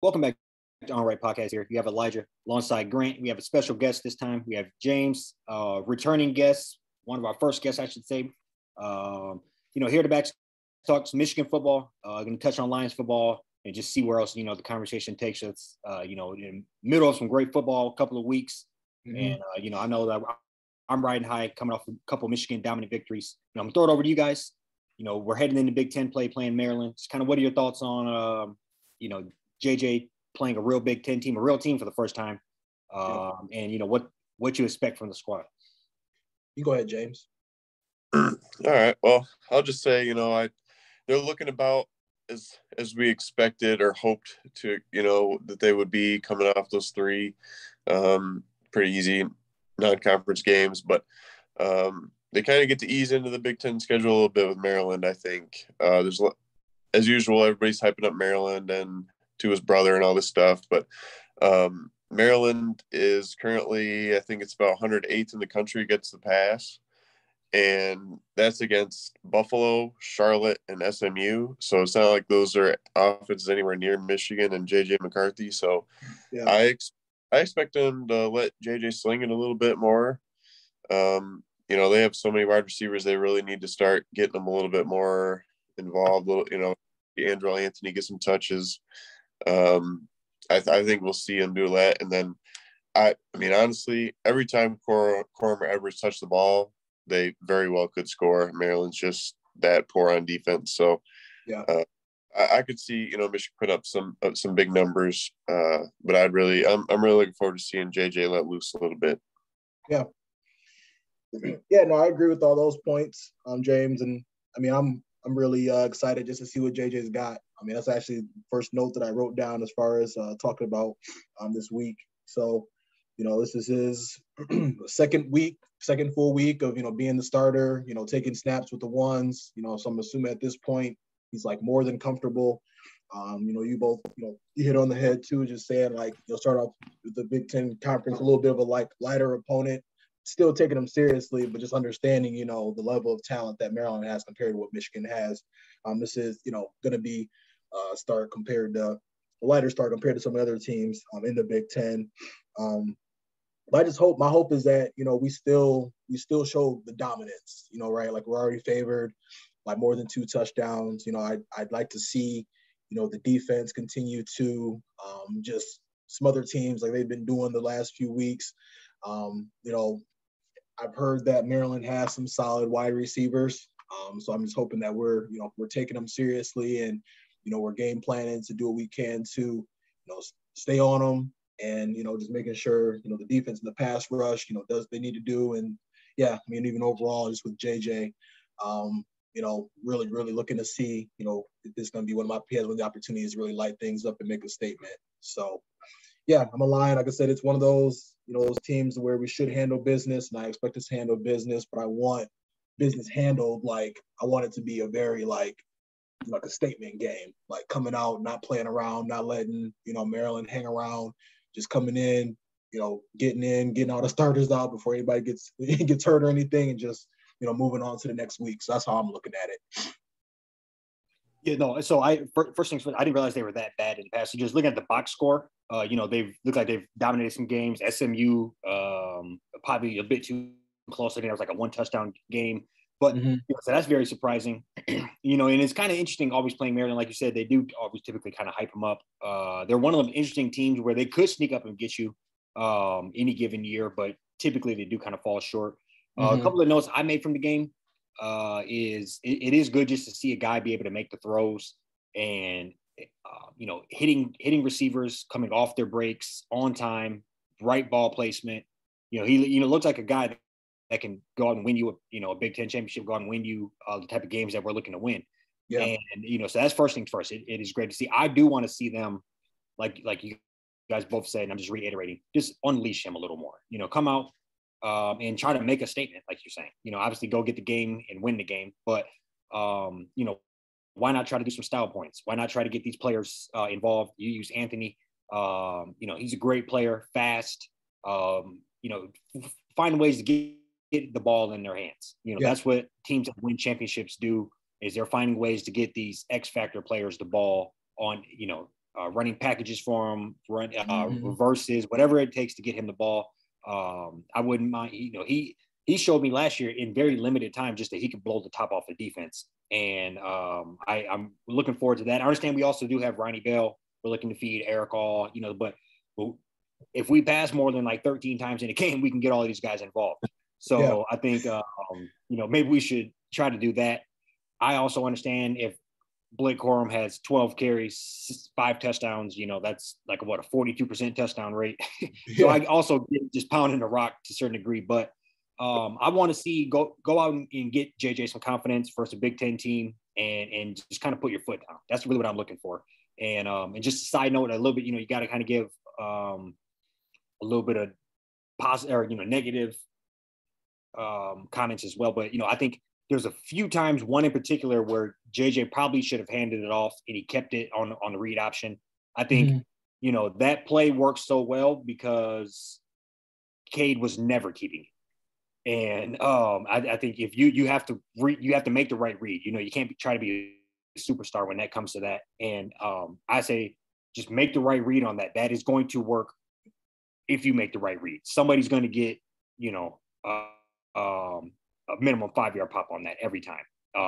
Welcome back to On Right Podcast here. You have Elijah alongside Grant. We have a special guest this time. We have James, returning guest, one of our first guests, I should say. Here to back talk some Michigan football. Going to touch on Lions football and just see where else, the conversation takes us, in the middle of some great football, a couple of weeks. Mm-hmm. And, I know that I'm riding high coming off a couple of Michigan dominant victories. I'm going to throw it over to you guys. We're heading into Big 10 playing Maryland. Just kind of what are your thoughts on, JJ playing a real Big 10 team, a real team for the first time, and what you expect from the squad. You go ahead, James. All right. Well, I'll just say, they're looking about as we expected or hoped to, that they would be coming off those three pretty easy non-conference games, but they kind of get to ease into the Big 10 schedule a little bit with Maryland. I think there's, as usual, everybody's hyping up Maryland and to his brother and all this stuff, but Maryland is currently, I think it's about 108th in the country against the pass, and that's against Buffalo, Charlotte, and SMU. So it's not like those are offenses anywhere near Michigan and JJ McCarthy. So yeah. I expect them to let JJ sling it a little bit more. They have so many wide receivers, they really need to start getting them a little bit more involved. Andrew Anthony get some touches. I think we'll see him do that. And then, I mean, honestly, every time corum or Edwards touch the ball, they very well could score. Maryland's just that poor on defense. So, yeah, I could see, Michigan put up some big numbers. But I'm really looking forward to seeing JJ let loose a little bit. Yeah. Yeah, no, I agree with all those points, James. And I mean, I'm really excited just to see what JJ's got. I mean, that's actually the first note that I wrote down as far as talking about this week. So, this is his second full week of, being the starter, taking snaps with the ones, so I'm assuming at this point he's like more than comfortable. You both, you hit on the head too, just saying like, start off with the Big 10 conference, a little bit of a lighter opponent, still taking them seriously, but just understanding, the level of talent that Maryland has compared to what Michigan has. This is, going to be a lighter start compared to some other teams in the Big 10. But my hope is that, we still show the dominance, right? Like we're already favored by more than 2 touchdowns. I'd like to see, the defense continue to just smother teams like they've been doing the last few weeks. I've heard that Maryland has some solid wide receivers. So I'm just hoping that we're taking them seriously and, we're game planning to do what we can to, stay on them and, just making sure, the defense and the pass rush, does what they need to do. And yeah, I mean, even overall, just with JJ, really, really looking to see, if this is going to be one of the opportunities to really light things up and make a statement. So yeah, I'm a Lion. Like I said, it's one of those, those teams where we should handle business, and I expect us to handle business, but I want business handled like I want it to be a very like a statement game, like coming out, not playing around, not letting, Maryland hang around, just coming in, getting all the starters out before anybody gets hurt or anything, and just, moving on to the next week. So that's how I'm looking at it. Yeah, no. So first things first, I didn't realize they were that bad in the past. So just looking at the box score, they've looked like they've dominated some games. SMU, probably a bit too close. I think it was like a 1 touchdown game, but so that's very surprising. And it's kind of interesting always playing Maryland. Like you said, they do always typically kind of hype them up. They're one of them interesting teams where they could sneak up and get you any given year, but typically they do kind of fall short. A couple of notes I made from the game. It is good just to see a guy be able to make the throws and hitting receivers coming off their breaks on time, right ball placement. He looks like a guy that can go out and win you a Big 10 championship, go out and win you the type of games that we're looking to win. Yeah. And so that's first things first. It is great to see. I do want to see them like you guys both said, and I'm just reiterating, just unleash him a little more. Come out. And try to make a statement, like you're saying. Obviously go get the game and win the game, but why not try to do some style points? Why not try to get these players involved? You use Anthony. He's a great player, fast. Find ways to get the ball in their hands. That's what teams that win championships do. Is they're finding ways to get these X factor players the ball on running packages for him, reverses, whatever it takes to get him the ball. I wouldn't mind. He showed me last year in very limited time just that he could blow the top off the defense, and I'm looking forward to that. I understand we also do have Ronnie Bell. We're looking to feed Eric All, but if we pass more than like 13 times in a game, we can get all of these guys involved. So I think maybe we should try to do that. I also understand if Blake Corum has 12 carries, 5 touchdowns, that's like a 42% touchdown rate. So I also get just pounding the rock to a certain degree, but I want to see go out and get JJ some confidence versus a Big 10 team and just kind of put your foot down. That's really what I'm looking for. And just a side note, a little bit, you got to kind of give a little bit of positive or negative comments as well. But I think there's a few times, one in particular, where JJ probably should have handed it off and he kept it on the read option. I think that play worked so well because Cade was never keeping it. And I think if you have to make the right read. You can't try to be a superstar when that comes to that. And I say just make the right read on that. That is going to work if you make the right read. Somebody's going to get a minimum 5-yard pop on that every time.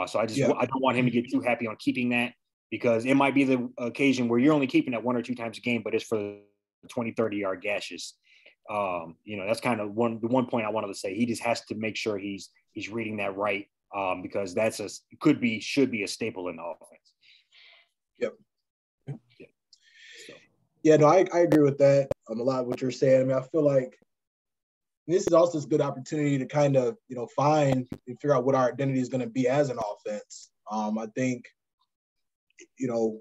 So I don't want him to get too happy on keeping that because it might be the occasion where you're only keeping that 1 or 2 times a game, but it's for the 20, 30-yard gashes. That's kind of the one point I wanted to say. He just has to make sure he's reading that right because that's should be a staple in the offense. Yep. Yeah. So. Yeah, no, I agree with that. A lot of what you're saying. I mean, I feel like this is also a good opportunity to kind of, find and figure out what our identity is going to be as an offense. I think,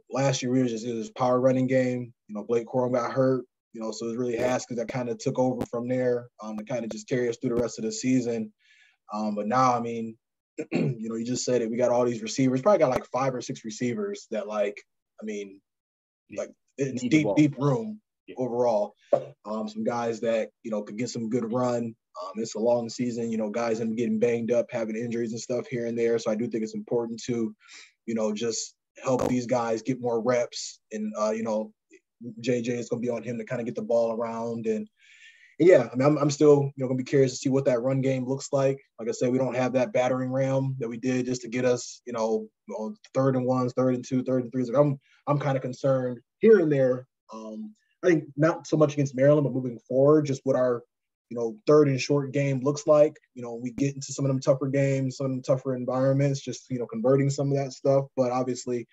last year it was power running game. Blake Corum got hurt. So it was really Haskins that kind of took over from there to kind of just carry us through the rest of the season. But now, I mean, you just said it. We got all these receivers. Probably got like 5 or 6 receivers that, it's deep room overall. Some guys that could get some good run. It's a long season. Guys end up getting banged up, having injuries and stuff here and there. So I do think it's important to, just help these guys get more reps and JJ is going to be on him to kind of get the ball around. And yeah, I mean, I'm still, going to be curious to see what that run game looks like. Like I said, we don't have that battering ram that we did just to get us, 3rd and 1s, 3rd and 2, 3rd and 3s. I'm kind of concerned here and there. I think not so much against Maryland, but moving forward, just what our, 3rd and short game looks like. We get into some of them tougher games, some of them tougher environments, just, converting some of that stuff. But obviously,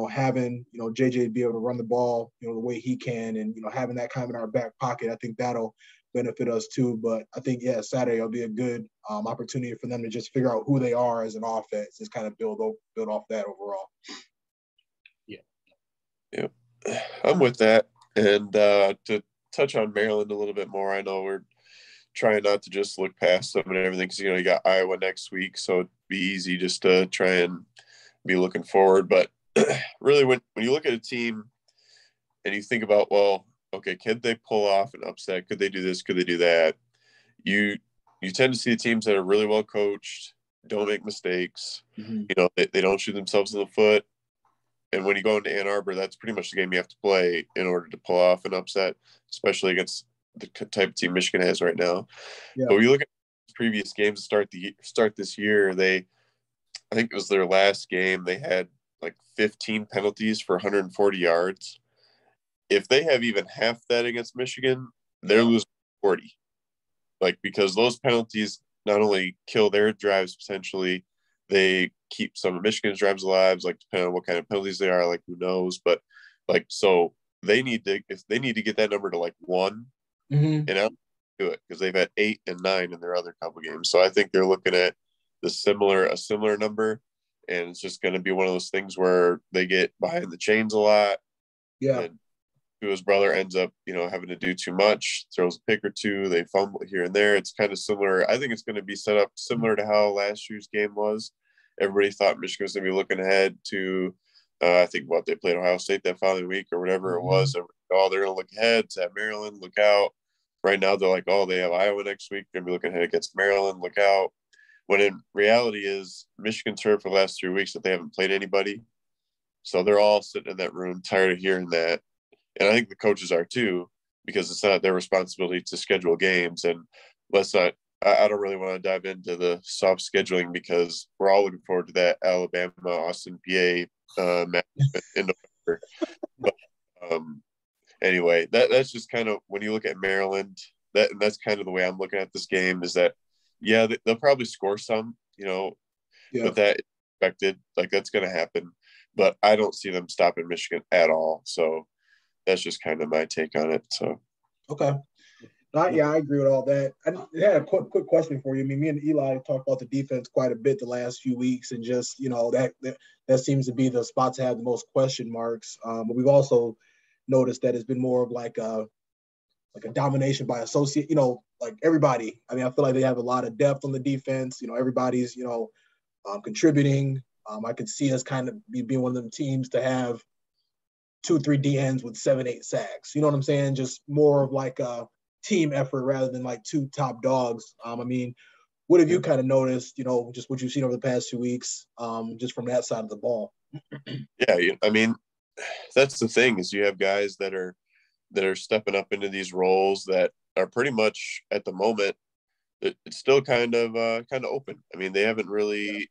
having, JJ be able to run the ball, the way he can and, having that kind of in our back pocket, I think that'll benefit us too. But I think, Saturday will be a good opportunity for them to just figure out who they are as an offense, just kind of build off that overall. Yeah, I'm with that. And to touch on Maryland a little bit more, I know we're trying not to just look past them and everything because, you got Iowa next week, so it'd be easy just to try and be looking forward. But really, when you look at a team and you think about, well, okay, could they pull off an upset? Could they do this? Could they do that? You tend to see teams that are really well coached, don't make mistakes. Mm-hmm. They don't shoot themselves in the foot. And when you go into Ann Arbor, that's pretty much the game you have to play in order to pull off an upset, especially against the type of team Michigan has right now. Yeah. But when you look at previous games to start this year, I think it was their last game, they had like 15 penalties for 140 yards. If they have even half that against Michigan, they're losing 40. Because those penalties not only kill their drives potentially, they keep some of Michigan's drives alive, depending on what kind of penalties they are, who knows. But so if they need to get that number to 1, mm-hmm. and I'll do it because they've had 8 and 9 in their other couple games. So I think they're looking at a similar number, and it's just going to be one of those things where they get behind the chains a lot. Yeah. And his brother ends up, having to do too much, throws a pick or two, they fumble here and there. It's kind of similar. I think it's going to be set up similar to how last year's game was. Everybody thought Michigan was going to be looking ahead to, I think, they played Ohio State that following week or whatever it was. They're going to look ahead to Maryland, look out. Right now, they're they have Iowa next week. They're going to be looking ahead against Maryland, look out. When in reality is Michigan's hurt for the last 3 weeks that they haven't played anybody. So they're all sitting in that room tired of hearing that. And I think the coaches are too, because it's not their responsibility to schedule games. And let's not, I don't really want to dive into the soft scheduling because we're all looking forward to that Alabama, Austin, PA match in November. But anyway, that's just kind of when you look at Maryland, that's kind of the way I'm looking at this game is that, yeah, they'll probably score some, but that is expected. Like that's going to happen. But I don't see them stopping Michigan at all. So that's just kind of my take on it. So, okay. Yeah, I agree with all that. I had a quick question for you. I mean, me and Eli talked about the defense quite a bit the last few weeks, and just that seems to be the spot to have the most question marks. But we've also noticed that it's been more of like a domination by associate. Like everybody. I mean, I feel like they have a lot of depth on the defense. Everybody's contributing. I could see us kind of being one of them teams to have 2-3 DNs with 7-8 sacks. You know what I'm saying? Just more of like a team effort rather than like two top dogs. I mean, what have you kind of noticed, just what you've seen over the past 2 weeks, just from that side of the ball? Yeah, I mean, that's the thing is you have guys that are stepping up into these roles that are pretty much at the moment it's still kind of open. I mean, they haven't really,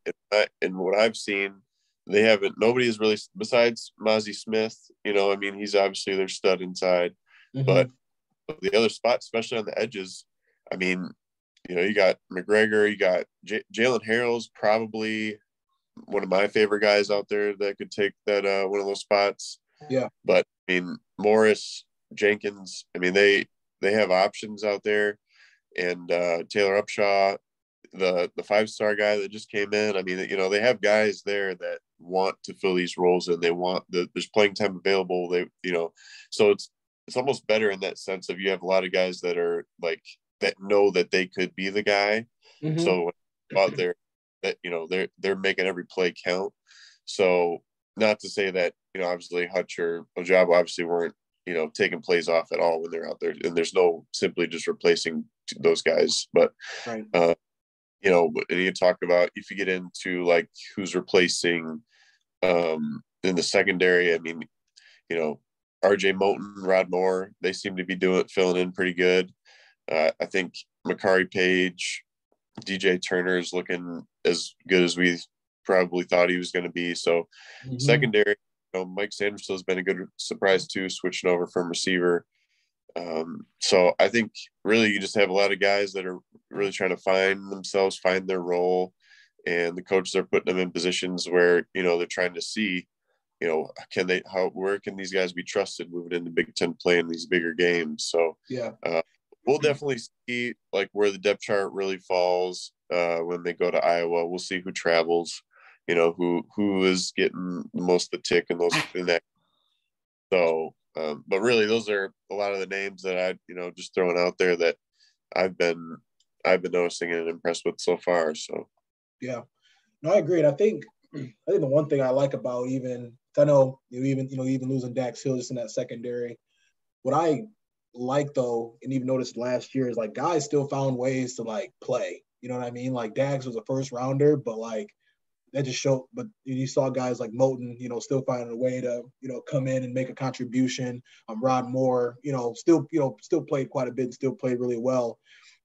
in what I've seen, nobody has really, besides Mozzie Smith, I mean, he's obviously their stud inside, but the other spots, especially on the edges, I mean, you got McGregor, you got Jalen Harrell's probably one of my favorite guys out there that could take that one of those spots. Yeah. But I mean, Morris, Jenkins, I mean, they have options out there. And Taylor Upshaw, the 5-star guy that just came in. I mean, they have guys there that want to fill these roles and they want there's playing time available. So it's almost better in that sense of you have a lot of guys that are like that know that they could be the guy. Mm-hmm. So out there that they're making every play count. So not to say that obviously Hutch or Ojabo obviously weren't taking plays off at all when they're out there, and there's no simply just replacing those guys. But right. And you talk about if you get into like who's replacing in the secondary. I mean, RJ Moulton, Rod Moore, they seem to be filling in pretty good. I think Makari Page, DJ Turner is looking as good as we probably thought he was going to be. So secondary, Mike Sanderson has been a good surprise too, switching over from receiver. So I think really you just have a lot of guys that are really trying to find themselves, find their role, and the coaches are putting them in positions where, they're trying to see, where can these guys be trusted moving into Big 10 play in these bigger games. So yeah, we'll definitely see like where the depth chart really falls when they go to Iowa. We'll see who travels, who is getting the most of the tick in that. So, but really, those are a lot of the names that I, just throwing out there that I've been noticing and impressed with so far. So, yeah, no, I agree. And I think the one thing I like about even losing Dax Hill just in that secondary, what I like though, and even noticed last year is like guys still found ways to like play. You know what I mean? Like Dax was a first rounder, but like that just showed. But you saw guys like Moulton, still finding a way to come in and make a contribution. Rod Moore, still played quite a bit, and still played really well.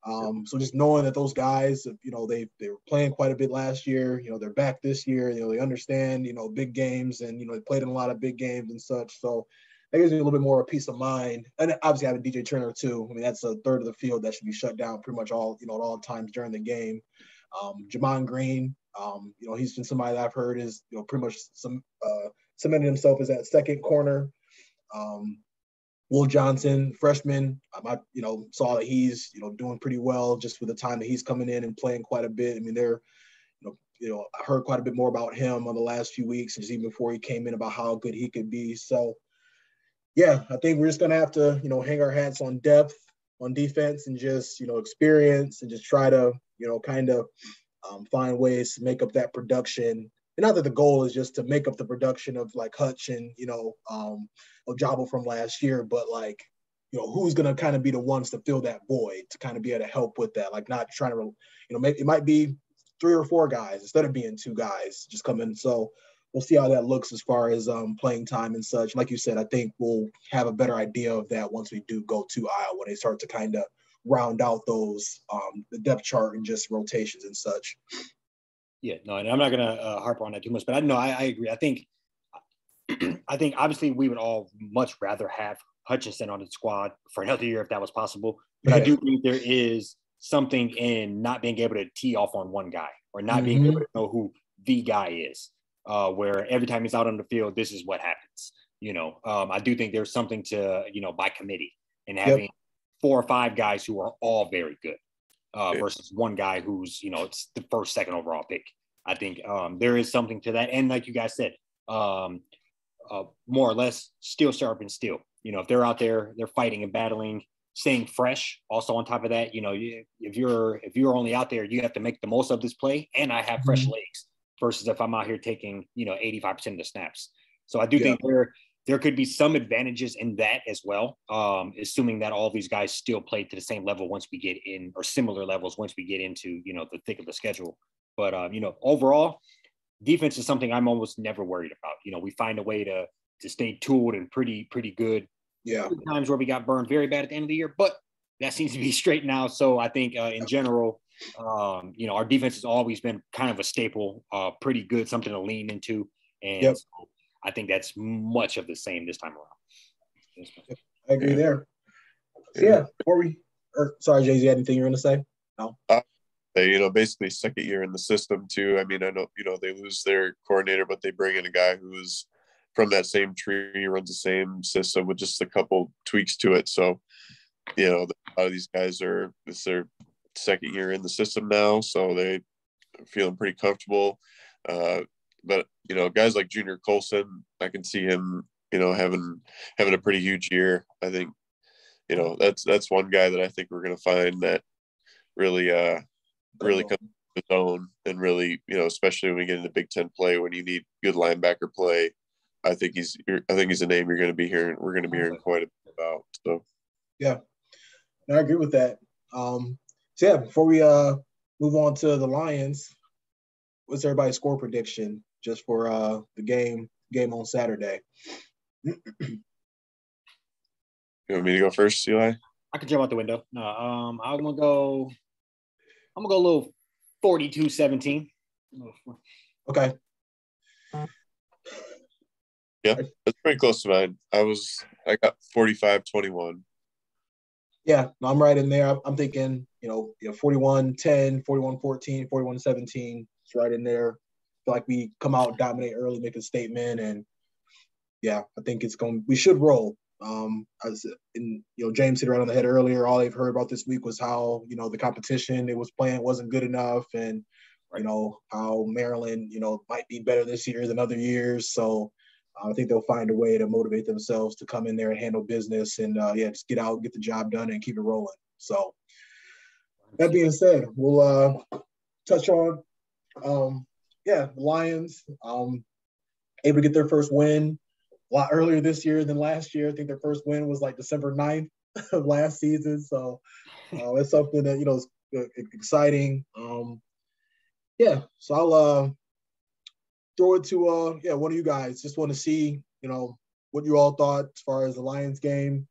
So just knowing that those guys, they were playing quite a bit last year, they're back this year, they understand, big games and, they played in a lot of big games and such. So that gives me a little bit more of peace of mind. And obviously having DJ Turner too. I mean, that's a third of the field that should be shut down pretty much all, at all times during the game. Jamon Green, he's been somebody that I've heard is, pretty much cemented himself as that second corner. Will Johnson, freshman, I saw that he's, doing pretty well just with the time that he's coming in and playing quite a bit. I mean, I heard quite a bit more about him on the last few weeks, just even before he came in about how good he could be. So, yeah, I think we're just going to have to, hang our hats on depth on defense and just, experience and just try to, kind of find ways to make up that production. And not that the goal is just to make up the production of like Hutch and, Ojabo from last year, but like, who's going to kind of be the ones to fill that void to kind of be able to help with that? Like not trying to, maybe it might be 3 or 4 guys instead of being 2 guys just come in. So we'll see how that looks as far as playing time and such. Like you said, I think we'll have a better idea of that once we do go to Iowa, when they start to kind of round out those the depth chart and just rotations and such. Yeah, no, and I'm not gonna harp on that too much, but I agree. I think obviously we would all much rather have Hutchinson on the squad for another year if that was possible. But I do think there is something in not being able to tee off on one guy or not being able to know who the guy is, where every time he's out on the field, this is what happens. I do think there's something to, by committee and having 4 or 5 guys who are all very good versus one guy who's, it's the first, second overall pick. I think there is something to that. And like you guys said, more or less steel sharpens steel. If they're out there, they're fighting and battling, staying fresh. Also on top of that, if you're only out there, you have to make the most of this play. And I have fresh legs versus if I'm out here taking, 85% of the snaps. So I do think there could be some advantages in that as well, assuming that all these guys still play to the same level once we get in, or similar levels once we get into, the thick of the schedule. But, overall, defense is something I'm almost never worried about. We find a way to stay tooled and pretty good. Yeah. Times where we got burned very bad at the end of the year, but that seems to be straight now. So I think in general, our defense has always been kind of a staple, pretty good, something to lean into. And so I think that's much of the same this time around. I agree there. So sorry, Jay-Z, anything you want to say? No. Basically second year in the system too. I mean, I know, they lose their coordinator, but they bring in a guy who's from that same tree, runs the same system with just a couple tweaks to it. So, a lot of these guys it's their second year in the system now, so they are feeling pretty comfortable. But guys like Junior Colson, I can see him, having a pretty huge year. I think, that's one guy that I think we're going to find that really comes to his own, and really, especially when we get into Big 10 play, when you need good linebacker play. I think he's a name you're going to be hearing. We're going to be hearing quite a bit about. So, yeah, I agree with that. Before we move on to the Lions, what's everybody's score prediction just for the game on Saturday? You want me to go first, Eli? I can jump out the window. No, I'm gonna go a little 42-17. Okay. Yeah, that's pretty close to mine. I got 45-21. Yeah, no, I'm right in there. I'm thinking, 41-10, 41-14, 41-17. It's right in there. I feel like we come out, dominate early, make a statement, and I think we should roll. James hit it right on the head earlier. All they've heard about this week was how, the competition it was playing wasn't good enough, and how Maryland, might be better this year than other years. So I think they'll find a way to motivate themselves to come in there and handle business and, just get out, get the job done, and keep it rolling. So that being said, we'll touch on, the Lions able to get their first win a lot earlier this year than last year. I think their first win was like December 9th of last season. So it's something that, is exciting. So I'll throw it to one of you guys. Just want to see, what you all thought as far as the Lions game,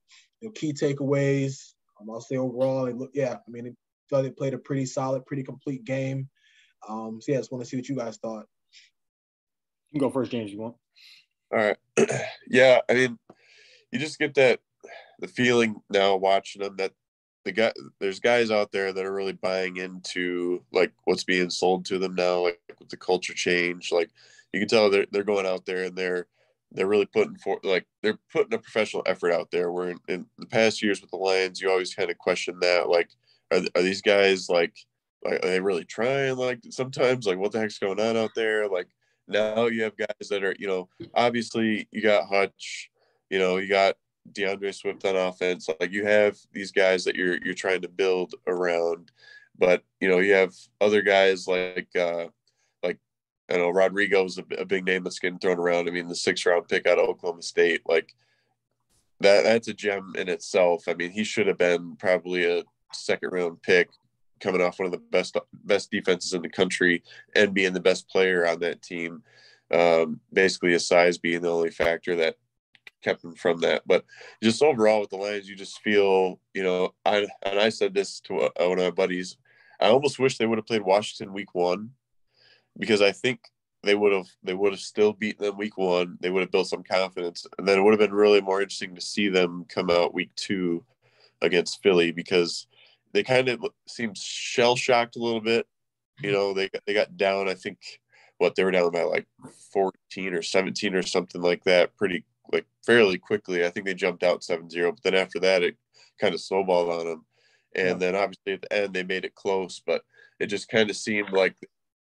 key takeaways. I'll say overall, I feel like they played a pretty solid, pretty complete game. Just want to see what you guys thought. You can go first, James, if you want. All right. Yeah, I mean, you just get the feeling now watching them that there's guys out there that are really buying into like what's being sold to them now, like with the culture change. Like you can tell they're going out there and they're really putting they're putting a professional effort out there. Where in the past years with the Lions, you always kind of question that, like, are these guys like are they really trying? Like sometimes, like what the heck's going on out there? Like now you have guys that are, obviously you got Hutch, you got DeAndre Swift on offense. Like you have these guys that you're trying to build around, but you have other guys like I know Rodrigo's a big name that's getting thrown around. I mean, the 6th round pick out of Oklahoma State, like that's a gem in itself. I mean, he should have been probably a 2nd round pick coming off one of the best defenses in the country and being the best player on that team. basically his size being the only factor that kept him from that. But just overall with the Lions, you just feel, I said this to one of my buddies, I almost wish they would have played Washington week 1, because I think they would have still beaten them week 1. They would have built some confidence, and then it would have been really more interesting to see them come out week 2 against Philly, because they kind of seemed shell shocked a little bit. They got down. I think they were down by like 14 or 17 or something like that, fairly quickly. I think they jumped out 7-0, but then after that, it kind of snowballed on them. And then obviously at the end, they made it close, but it just kind of seemed like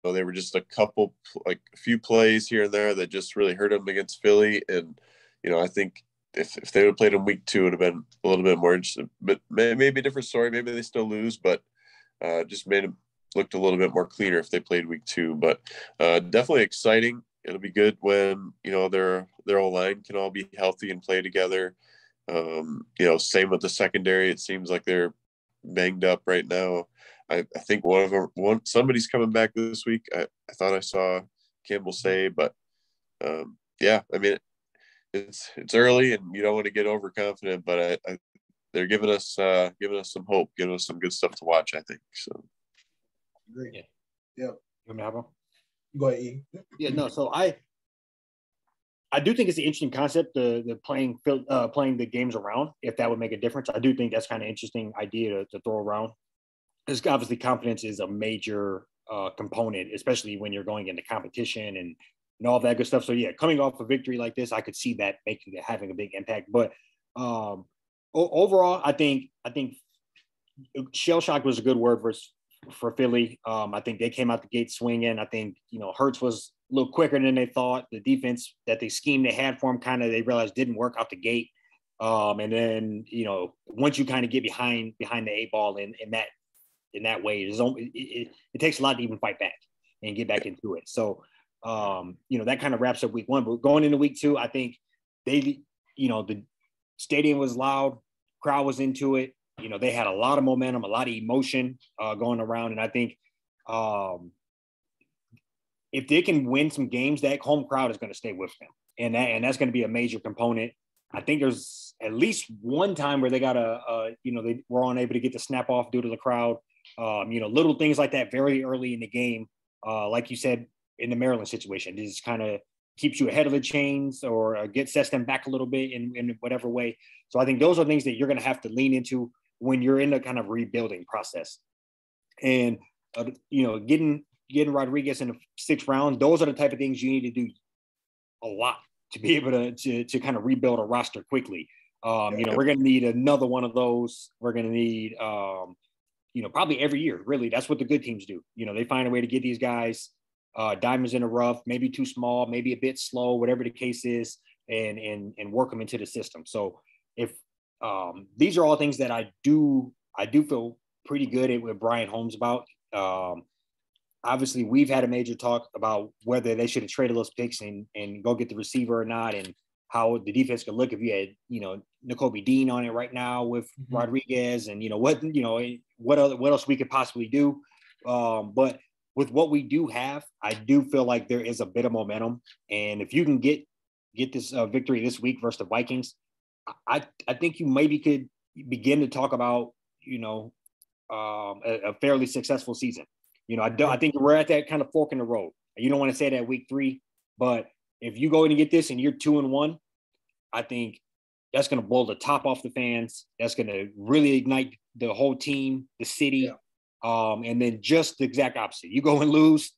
they were just a few plays here and there that just really hurt them against Philly. And, I think if they would have played in week 2, it would have been a little bit more interesting, but maybe a different story. Maybe they still lose, but just made them looked a little bit more cleaner if they played week 2. But definitely exciting. It'll be good when, their O-line can all be healthy and play together. Same with the secondary. It seems like they're banged up right now. I think somebody's coming back this week. I thought I saw Campbell say, but it's early and you don't want to get overconfident, but they're giving us some hope, giving us some good stuff to watch, I think. So great. Yeah. Yeah. You want me to have one? Go ahead, E. Yeah, no. So I do think it's an interesting concept, the playing the games around, if that would make a difference. I do think that's kind of interesting idea to throw around. Because obviously confidence is a major component, especially when you're going into competition and all that good stuff. So yeah, coming off a victory like this, I could see that having a big impact. But overall, I think shell shock was a good word for Philly. I think they came out the gate swinging. I think Hurts was a little quicker than they thought. The defense that they had for him they realized didn't work out the gate. And then once you kind of get behind the 8 ball in that way, it takes a lot to even fight back and get back into it. So that kind of wraps up week 1. But going into week 2, I think the stadium was loud, crowd was into it. They had a lot of momentum, a lot of emotion going around. And I think if they can win some games, that home crowd is going to stay with them. And that's going to be a major component. I think there's at least one time where they got they were unable to get the snap off due to the crowd. Little things like that very early in the game, like you said, in the Maryland situation, it just kind of keeps you ahead of the chains or sets them back a little bit in whatever way. So I think those are things that you're going to have to lean into when you're in the kind of rebuilding process. And, getting Rodriguez in the 6th round, those are the type of things you need to do a lot to be able to kind of rebuild a roster quickly. We're going to need another one of those. We're going to need, probably every year, really. That's what the good teams do. They find a way to get these guys diamonds in the rough, maybe too small, maybe a bit slow, whatever the case is, and work them into the system. So if these are all things that I do feel pretty good with Brian Holmes about. Obviously, we've had a major talk about whether they should have traded those picks and go get the receiver or not, and how the defense could look if you had, Nakobe Dean on it right now with Rodriguez, and what else we could possibly do. But with what we do have, I do feel like there is a bit of momentum, and if you can get this victory this week versus the Vikings, I think you maybe could begin to talk about a fairly successful season. I think we're at that kind of fork in the road. You don't want to say that week 3, but if you go in and get this and you're 2-1, I think that's going to blow the top off the fans. That's going to really ignite the whole team, the city. Yeah. And then just the exact opposite. You go and lose,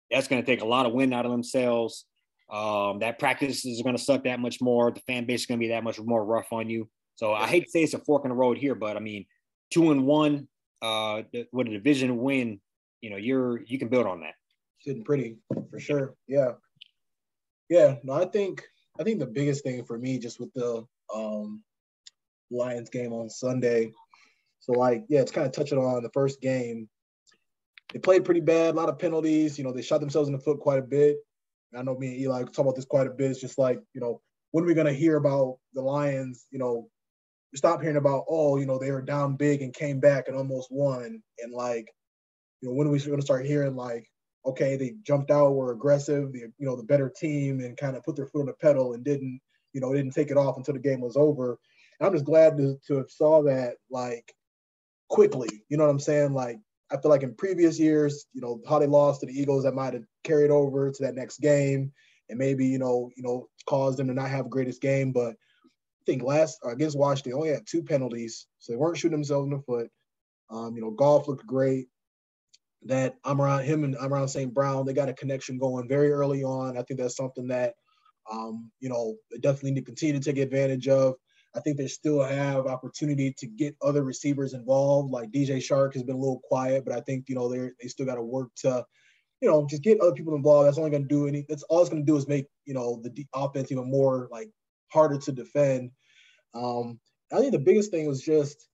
that's going to take a lot of wind out of themselves. That practice is going to suck that much more. The fan base is going to be that much more rough on you. So I hate to say it's a fork in the road here, but I mean, 2-1 with a division win, you can build on that. Sitting pretty for sure. Yeah. Yeah. No, I think the biggest thing for me just with the Lions game on Sunday. So it's kind of touching on the first game. They played pretty bad, a lot of penalties. They shot themselves in the foot quite a bit. I know me and Eli talk about this quite a bit. It's just like, when are we going to hear about the Lions, stop hearing about, they were down big and came back and almost won. And when are we going to start hearing okay, they jumped out, were aggressive, the better team, and kind of put their foot on the pedal and didn't take it off until the game was over. And I'm just glad to have saw that like quickly. You know what I'm saying? Like I feel like in previous years, how they lost to the Eagles, that might have carried over to that next game, and maybe caused them to not have the greatest game. But I think against Washington, they only had 2 penalties, so they weren't shooting themselves in the foot. Golf looked great. That him and Amon St. Brown, they got a connection going very early on. I think that's something that they definitely need to continue to take advantage of. I think they still have opportunity to get other receivers involved. Like DJ Shark has been a little quiet, but I think they still got to work to just get other people involved. That's only going to do that's all it's going to do is make the offense even more like harder to defend. I think the biggest thing was just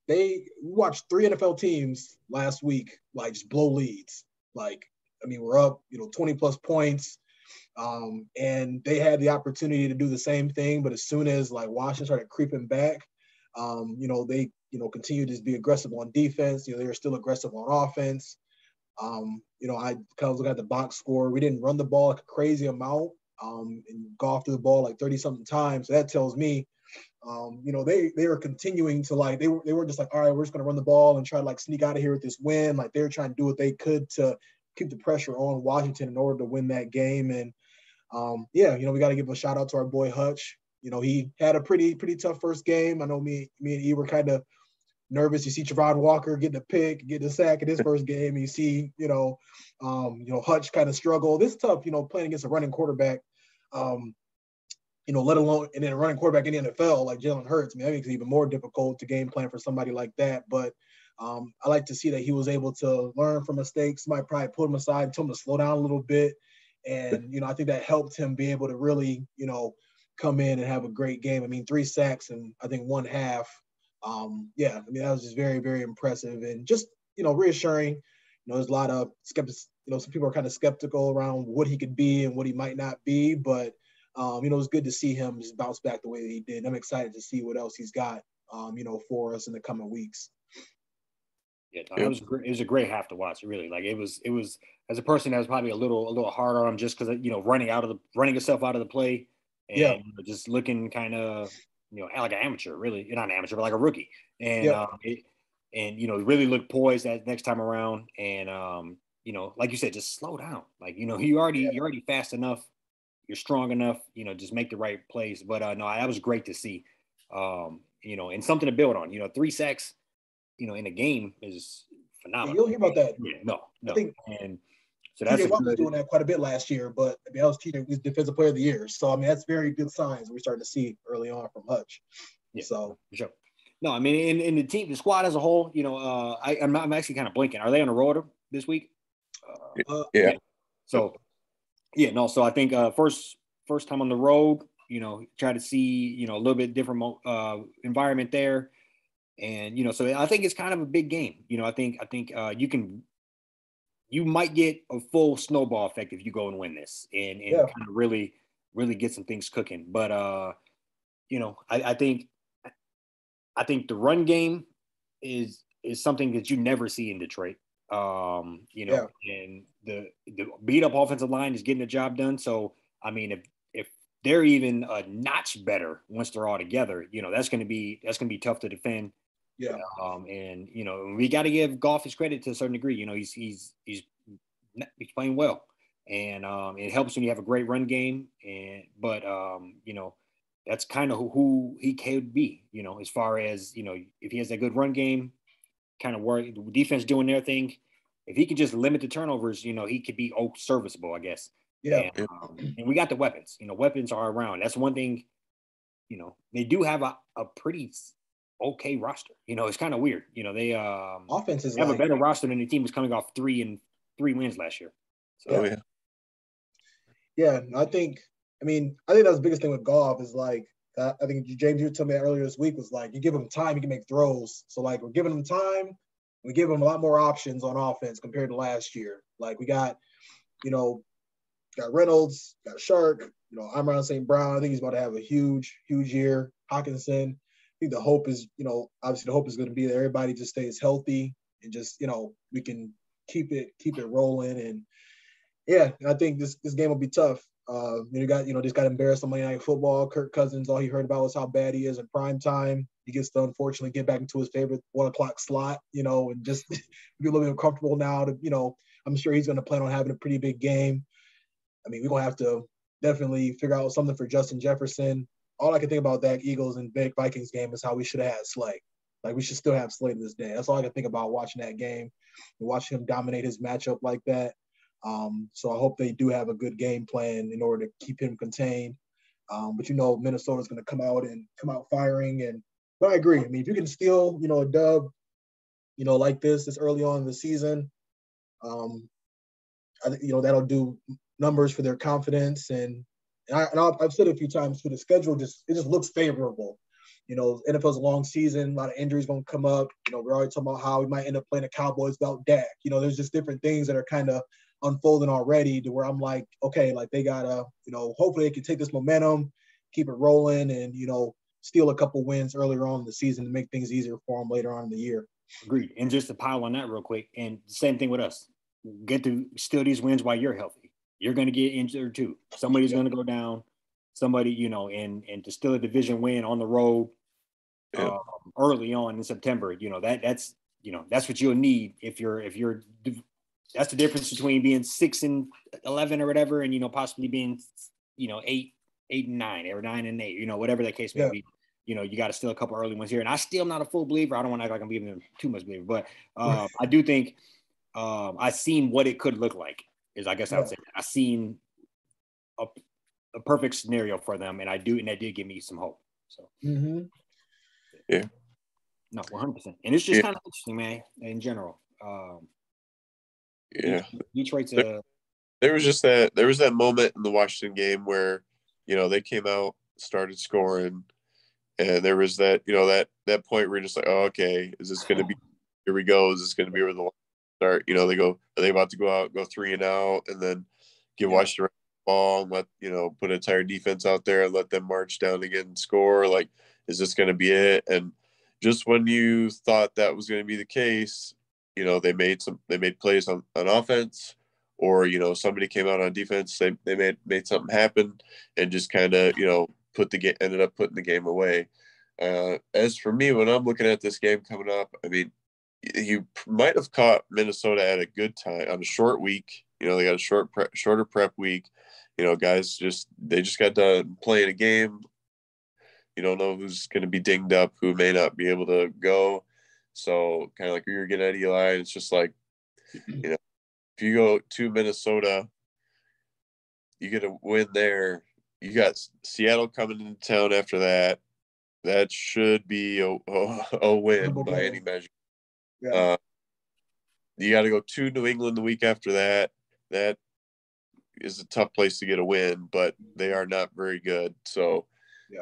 we watched 3 NFL teams last week like just blow leads. Like we're up 20 plus points. And they had the opportunity to do the same thing, but as soon as like Washington started creeping back, they continued to be aggressive on defense. They were still aggressive on offense. I kind of look at the box score. We didn't run the ball like a crazy amount, and golf through the ball like 30 something times. So that tells me, they were continuing to like they were just like, all right, we're just gonna run the ball and try to like sneak out of here with this win. Like they were trying to do what they could to keep the pressure on Washington in order to win that game. And we got to give a shout out to our boy Hutch. He had a pretty tough first game. I know me and E were kind of nervous. You see Trevon Walker getting a pick, getting a sack in his first game. And you see, Hutch kind of struggle. This is tough, playing against a running quarterback, let alone, and then a running quarterback in the NFL like Jalen Hurts. That makes it even more difficult to game plan for somebody like that. But I like to see that he was able to learn from mistakes. Somebody probably put him aside and told him to slow down a little bit. And, I think that helped him be able to really, come in and have a great game. 3 sacks and I think 1 half. That was just very, very impressive and just, reassuring. There's a lot of skeptics, some people are kind of skeptical around what he could be and what he might not be. But, it was good to see him just bounce back the way that he did. I'm excited to see what else he's got, for us in the coming weeks. Yeah, it was great. It was a great half to watch. Really, like it was as a person that was probably a little hard on him just because running yourself out of the play and just looking kind of like an amateur, really. You're not an amateur, but like a rookie. And really look poised that next time around. And like you said, just slow down. Like you're already fast enough. You're strong enough. Just make the right plays. But no, that was great to see. And something to build on. 3 sacks. In a game is phenomenal. You don't hear about that. Yeah, no. I think and so that's TJ Watt was doing that quite a bit last year, but that was TJ was Defensive Player of the Year. So that's very good signs we're starting to see early on from Hutch. Yeah, so for sure. No, in the team, the squad as a whole, I'm actually kind of blinking. Are they on the road this week? Yeah. So so I think first time on the road, try to see a little bit different environment there. And, so I think it's kind of a big game. I think you might get a full snowball effect if you go and win this and kind of really, really get some things cooking. But, I think the run game is something that you never see in Detroit. And the beat up offensive line is getting the job done. So, if they're even a notch better once they're all together, that's going to be tough to defend. Yeah. And we got to give Goff his credit to a certain degree. He's playing well, and it helps when you have a great run game. But that's kind of who he could be. As far as if he has that good run game, kind of worry the defense doing their thing. If he could just limit the turnovers, he could be serviceable, I guess. Yeah. And we got the weapons. Weapons are around. That's one thing. They do have a pretty okay roster. It's kind of weird. They offenses have a better roster than the team was coming off 3 wins last year. So I think that was the biggest thing with Goff is like I think James, you told me that earlier this week was like you give him time, he can make throws. So like we're giving him time, we give him a lot more options on offense compared to last year. Like we got Reynolds, got Shark, Amon St. Brown. I think he's about to have a huge year. Hawkinson. I think the hope is, obviously the hope is going to be that everybody just stays healthy and just, we can keep it rolling. And, Yeah, I think this game will be tough. Just got embarrassed on Monday Night Football. Kirk Cousins, all he heard about was how bad he is in prime time. He gets to unfortunately get back into his favorite 1 o'clock slot, and just be a little bit comfortable now. I'm sure he's going to plan on having a pretty big game. I mean, we're going to have to definitely figure out something for Justin Jefferson. All I can think about that Eagles and big Vikings game is how we should have had Slay. Like, we should still have Slay to this day. That's all I can think about watching that game and watching him dominate his matchup like that. So I hope they do have a good game plan in order to keep him contained. But Minnesota's going to come out firing. But I agree. I mean, if you can steal, a dub, like this early on in the season, that'll do numbers for their confidence. And I've said it a few times, for the schedule, it just looks favorable. NFL's a long season, a lot of injuries going to come up. We're already talking about how we might end up playing the Cowboys without Dak. There's just different things that are kind of unfolding already to where I'm like, okay, like they gotta, hopefully they can take this momentum, keep it rolling, and steal a couple wins earlier on in the season to make things easier for them later on in the year. Agreed. And just to pile on that real quick, and same thing with us. Get to steal these wins while you're healthy. You're going to get injured too. Somebody's going to go down. Somebody, and to steal a division win on the road early on in September, that's what you'll need if you're. That's the difference between being 6-11 or whatever, and possibly being 8-9 or 9-8, whatever the case may be. You got to steal a couple early ones here, and I still not a full believer. I don't want to act like I'm giving them too much believer, but I do think I seen what it could look like. Is I guess I would say I seen a perfect scenario for them, and that did give me some hope. So yeah, no, 100%, and it's just kind of interesting, man. In general. Detroit's there was that moment in the Washington game where they came out, started scoring, and there was that that point where you're just like, oh, okay, is this going to be, here we go, is this going to be where the start? Are they about to go out, go 3 and out, and then give Washington the ball and let put an entire defense out there and let them march down again and score? Like, is this going to be it? And just when you thought that was going to be the case, they made plays on offense, or somebody came out on defense. They made something happen and just kind of ended up putting the game away. As for me, when I'm looking at this game coming up, I mean, you might have caught Minnesota at a good time on a short week. They got a shorter prep week. Guys just got done playing a game. You don't know who's going to be dinged up, who may not be able to go. So kind of like you're getting at Eli, it's just like, if you go to Minnesota, you get a win there. You got Seattle coming into town after that. That should be a win by any measure. Yeah. You got to go to New England the week after that. That is a tough place to get a win, but they are not very good. So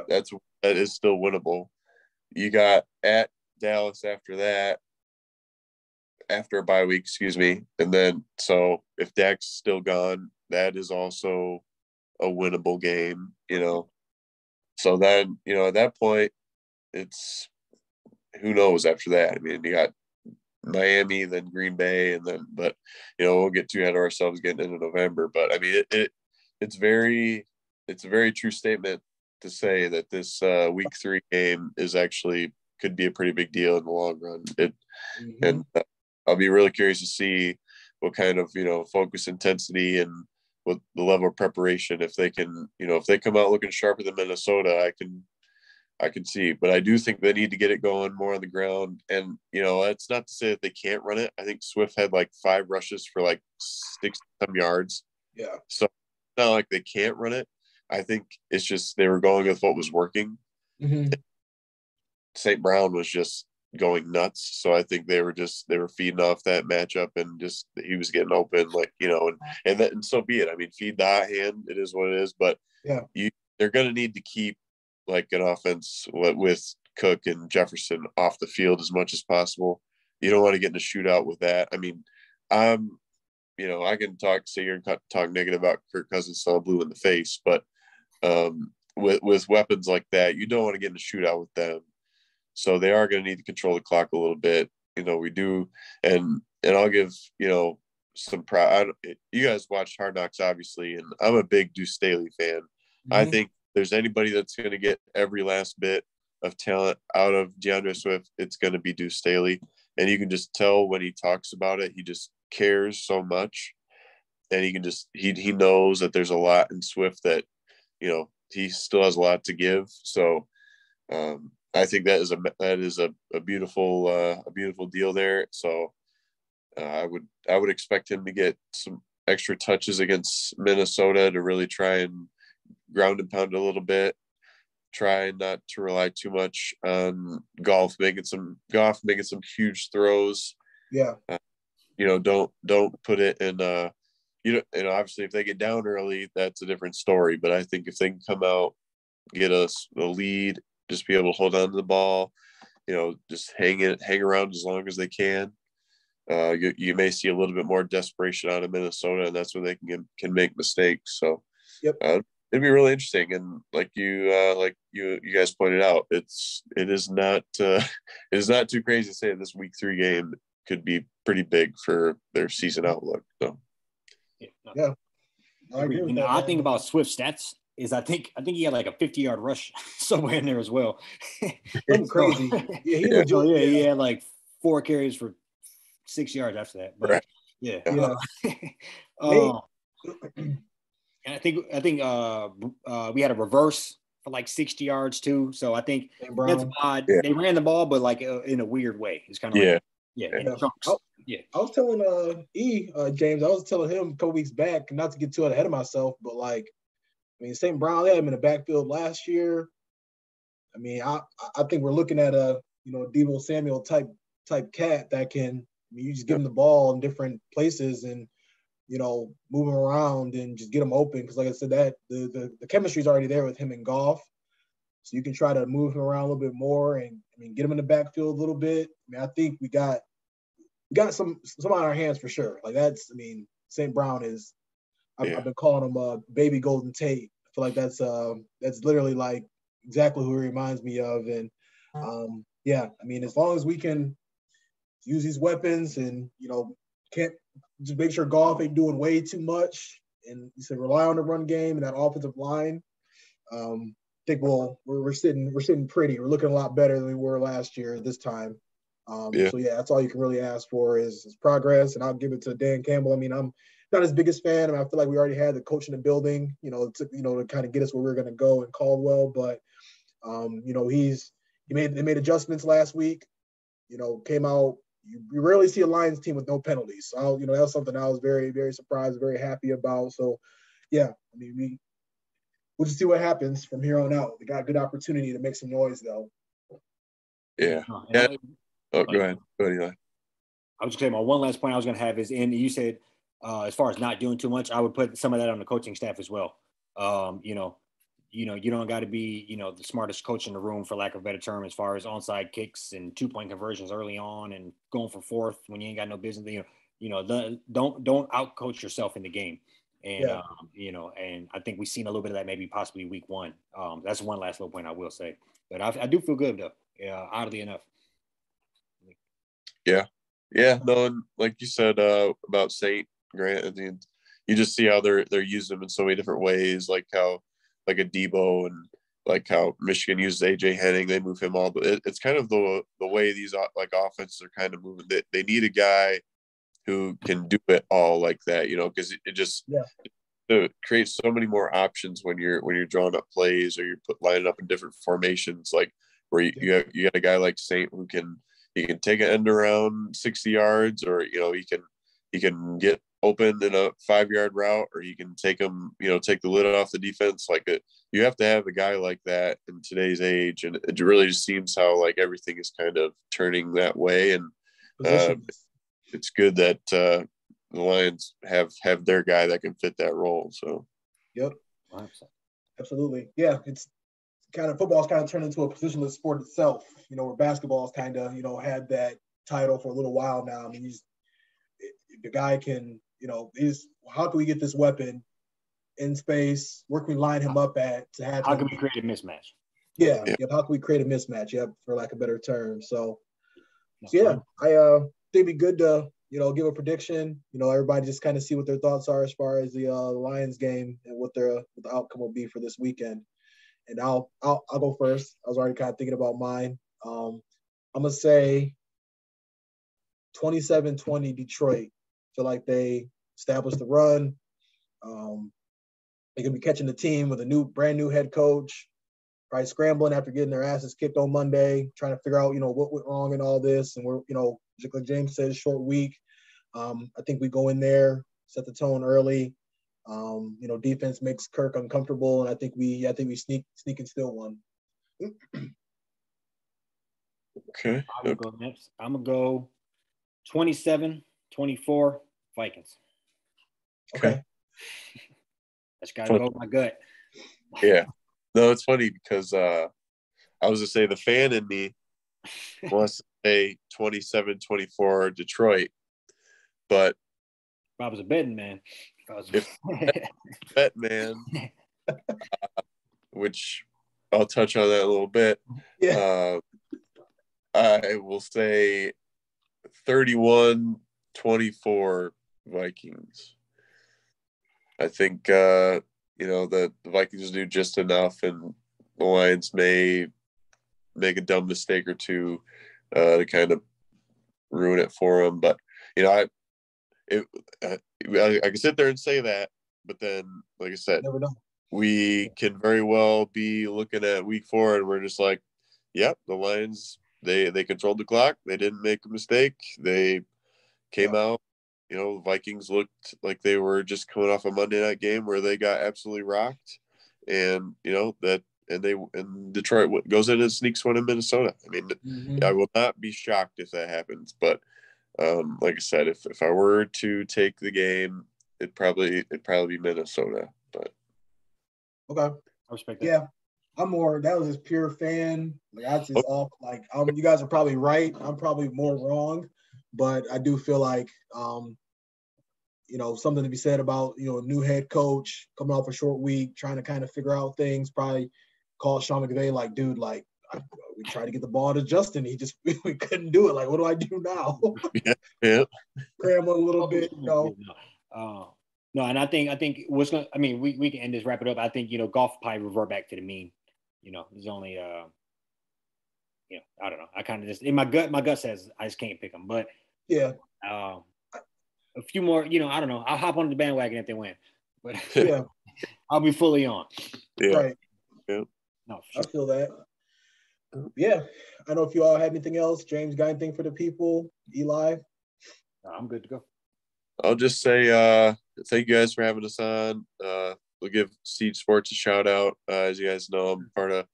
that is still winnable. You got at Dallas after that, after a bye week, and then so if Dak's still gone, that is also a winnable game, So then, at that point, it's who knows after that. I mean, you got Miami, then Green Bay, and then, but we'll get too ahead of ourselves getting into November. But I mean, it's a very true statement to say that this week 3 game is actually could be a pretty big deal in the long run. And I'll be really curious to see what kind of focus, intensity, and what the level of preparation, if they can if they come out looking sharper than Minnesota, I can see. But I do think they need to get it going more on the ground. And it's not to say that they can't run it. I think Swift had like 5 rushes for like 60-some yards. Yeah. So it's not like they can't run it. I think it's just they were going with what was working. St. Brown was just going nuts. So I think they were feeding off that matchup, and just he was getting open, and so be it. I mean, feed the hot hand. It is what it is. But they're going to need to keep like an offense with Cook and Jefferson off the field as much as possible. You don't want to get in a shootout with that. I mean, I can sit here and talk negative about Kirk Cousins till blue in the face, but with weapons like that, you don't want to get in a shootout with them. So they are going to need to control the clock a little bit. We do, and I'll give some pride. You guys watched Hard Knocks, obviously, and I'm a big Deuce Staley fan. Mm-hmm. I think if there's anybody that's going to get every last bit of talent out of DeAndre Swift, it's going to be Deuce Staley. And you can just tell when he talks about it, he just cares so much. And he can just, he knows that there's a lot in Swift that, you know, he still has a lot to give. So I think that is a beautiful deal there. So I would expect him to get some extra touches against Minnesota to really try and ground and pound a little bit. Try not to rely too much on Goff making some huge throws. Yeah. You know, don't put it in you know, obviously if they get down early, that's a different story. But I think if they can come out, get us a lead, just be able to hold on to the ball, you know, just hang around as long as they can. You may see a little bit more desperation out of Minnesota, and that's when they can make mistakes. So, yep. It'd be really interesting. And like you guys pointed out, it is not too crazy to say this week 3 game could be pretty big for their season outlook. So, yeah. I agree with that, I think about Swift stats is I think he had like a 50-yard rush somewhere in there as well. Something crazy. Yeah, he had like 4 carries for 6 yards after that. But right. Yeah. And I think we had a reverse for like 60 yards too. So I think that's odd. Yeah. They ran the ball, but like in a weird way. It's kind of like I was telling James, I was telling him a couple weeks back, not to get too ahead of myself, but like, I mean, St. Brown had him in the backfield last year. I mean, I think we're looking at a Deebo Samuel type cat that can. I mean, you just give him the ball in different places and move him around and just get him open. Because like I said, that the chemistry is already there with him and Goff, so you can try to move him around a little bit more and get him in the backfield a little bit. I mean, I think we got some on our hands for sure. Like that's, St. Brown is. I've been calling him Baby Golden Tate. I feel like that's literally like exactly who he reminds me of. And as long as we can use these weapons and can't just make sure Goff ain't doing way too much, and you said rely on the run game and that offensive line. I think we're sitting pretty. We're looking a lot better than we were last year this time. So that's all you can really ask for is progress, and I'll give it to Dan Campbell. I'm not his biggest fan. I feel like we already had the coach in the building, to kind of get us where we were going to go in Caldwell. But, they made adjustments last week, came out. You rarely see a Lions team with no penalties. So, that was something I was very, very surprised, very happy about. So, we'll just see what happens from here on out. We got a good opportunity to make some noise, though. Yeah. Go ahead. Eli. I was just saying, my one last point I was going to have is, you said, as far as not doing too much, I would put some of that on the coaching staff as well. You don't got to be, the smartest coach in the room, for lack of a better term, as far as onside kicks and 2-point conversions early on and going for fourth when you ain't got no business. Don't outcoach yourself in the game. And and I think we've seen a little bit of that maybe possibly week 1. That's one last little point I will say. But I do feel good though. Oddly enough. Yeah. No, and like you said about St. Grant, I mean, you just see how they're using them in so many different ways, like how like a Debo and like how Michigan uses AJ Henning, they move him all, but it's kind of the way these like offenses are kind of moving. They need a guy who can do it all like that, because it just it creates so many more options when you're drawing up plays or you're lining up in different formations, like where you got a guy like Saint who can take an end around 60 yards, or he can get open in a 5-yard route, or he can take them, take the lid off the defense. You have to have a guy like that in today's age, and it really just seems how like everything is kind of turning that way. And it's good that the Lions have their guy that can fit that role. So, yep, 100%. Absolutely, yeah. It's kind of football's kind of turned into a positionless sport itself. Where basketball's kind of had that title for a little while now. If the guy can, how can we get this weapon in space? Where can we line him up at to have? How can we create a mismatch? Yeah. How can we create a mismatch? Yep, for lack of a better term. So I think it'd be good to give a prediction. Everybody just kind of see what their thoughts are as far as the Lions game and what the outcome will be for this weekend. And I'll go first. I was already kind of thinking about mine. I'm gonna say 27-20 Detroit. Feel like they established the run. They're gonna be catching the team with a brand new head coach, probably scrambling after getting their asses kicked on Monday, trying to figure out what went wrong in all this. And we're like James said, short week. I think we go in there, set the tone early. Defense makes Kirk uncomfortable, and I think we sneak and steal one. Okay. I'm gonna go next. I'm gonna go 27-24 Vikings. Okay. I just gotta go with my gut. Yeah. No, it's funny because I was gonna say the fan in me wants to say 27-24 Detroit, but if I was a betting man, bet man, which I'll touch on that a little bit. Yeah. I will say 31-24 Vikings. I think the Vikings do just enough, and the Lions may make a dumb mistake or two to kind of ruin it for them. But I can sit there and say that, but then, like I said, never know. We can very well be looking at week 4, and we're just like, yep, the Lions, they controlled the clock. They didn't make a mistake. They came out. The Vikings looked like they were just coming off a Monday night game where they got absolutely rocked, and and Detroit goes in and sneaks one in Minnesota. I mean, I will not be shocked if that happens. But like I said, if I were to take the game, it'd probably be Minnesota. But okay, I respect that. Yeah, that was just pure fan. Like I just off. Like you guys are probably right. I'm probably more wrong, but I do feel like something to be said about a new head coach coming off a short week, trying to kind of figure out things. Probably call Sean McVay like, dude, like we tried to get the ball to Justin, we couldn't do it. Like, what do I do now? Yeah. Cram a little bit, No, and I think what's gonna. I mean, we can end this, wrap it up. I think golf probably revert back to the mean. There's only I don't know. I kind of just in my gut says I just can't pick them, but yeah. A few more, I don't know. I'll hop on the bandwagon if they win, but yeah, I'll be fully on. Yeah. Right. Yeah. No, sure. I feel that. Yeah, I don't know if you all had anything else. James, got anything for the people? Eli? I'm good to go. I'll just say thank you guys for having us on. We'll give Siege Sports a shout out. As you guys know, I'm part of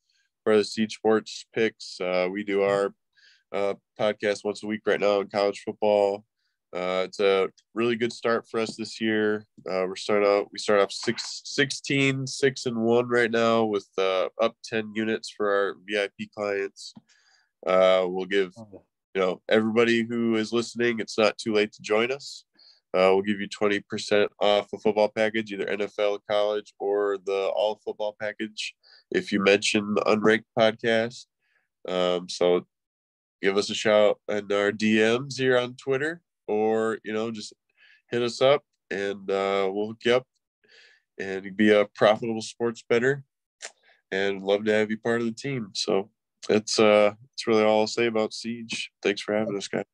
the Siege Sports picks. We do our podcast once a week right now in college football. It's a really good start for us this year. We start off 6-1 right now with up 10 units for our VIP clients. We'll give everybody who is listening, it's not too late to join us. We'll give you 20% off a football package, either NFL, college, or the all football package if you mention the Unranked podcast. So give us a shout in our DMs here on Twitter, or just hit us up and we'll hook you up and be a profitable sports bettor, and love to have you part of the team. So it's really all I'll say about Siege. Thanks for having us, guys.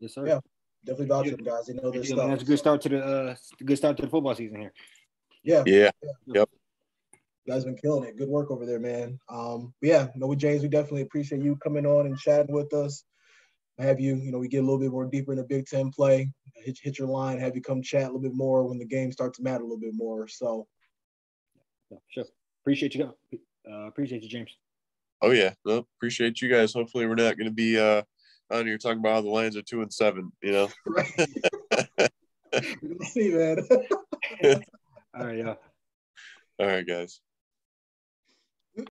Yes, sir. Yeah, definitely vouch for them guys. They know their stuff. That's a good start to the football season here. Yeah. Yep. You guys been killing it. Good work over there, man. With James, we definitely appreciate you coming on and chatting with us. Have you, we get a little bit more deeper in the Big 10 play, hit your line, have you come chat a little bit more when the game starts to matter a little bit more. So, sure. Appreciate you, James. Oh yeah, no, appreciate you guys. Hopefully, we're not going to be on here talking about how the Lions are 2-7. Right. We'll see, man. All right, yeah. All right, guys.